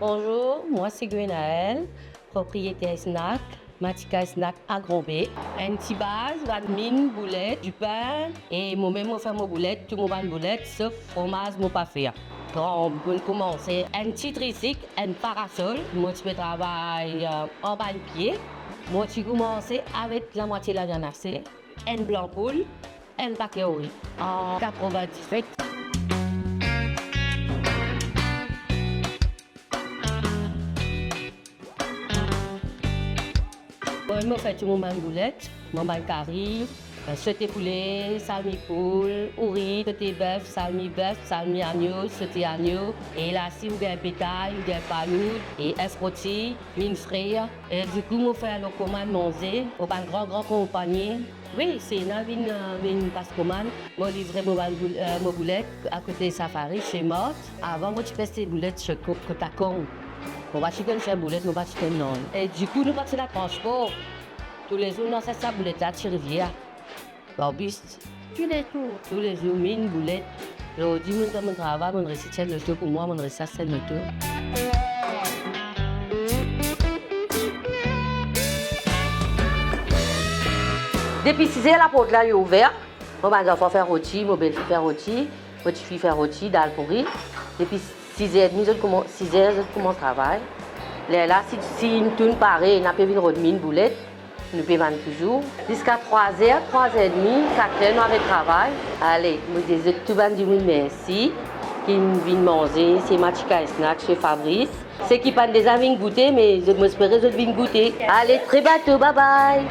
Bonjour, moi c'est Gwenaëlle, propriétaire snack, Matika Snack à Grand-B. Un petit base, la mine, boulette, du pain, et moi-même, on fait mon boulette, tout le monde boulette, sauf fromage, mon pas faire. Quand on peut commencer, un petit tricycle, un parasol, moi je peux travailler en bas de pied. Moi je commence avec la moitié de la viande hachée, un blanc poule, un paquet au riz. En 97. Moi, je fais tout mon bain boulette, mon bain curry, sauté poulet, salmi poule, ouri, sauté bœuf, salmi agneau, sauté agneau. Et là, si vous avez un pétail, vous avez un paloud, et un rôti, mine frire. Et du coup, je fais le commande manger, au un grand compagnie. Oui, c'est une passe commande. Je livre mon boulette à côté de Safari, chez Mort. Avant, moi, je fais ces boulettes chez Kotacon. On va chicken chez boulette, on va chicken non. Et du coup, nous partons la transport. Tous les jours, on fait ça boulette à Rivière. Barbiste. Tous les jours, une boulette. Je dis, mon travail, mon recette, c'est le tour pour moi, mon recette, c'est le tour. Depuis 6 heures, la porte là est ouverte. Mon enfant fait rôti, mon belle-fille fait rôti, mon petite-fille fait rôti, dalle pourri. Depuis 6h30, je commence le travail. Là, si une tourne pareil, on a pas vu une boulette, nous payons toujours. Jusqu'à 3h, 3h30, 4h, nous avons le travail. Allez, nous disons tout le monde merci. Qui vient manger, c'est Matika Snack chez Fabrice. C'est qui pas déjà venu goûter, mais je m'espère que je viens goûter. Allez, très bientôt, bye bye.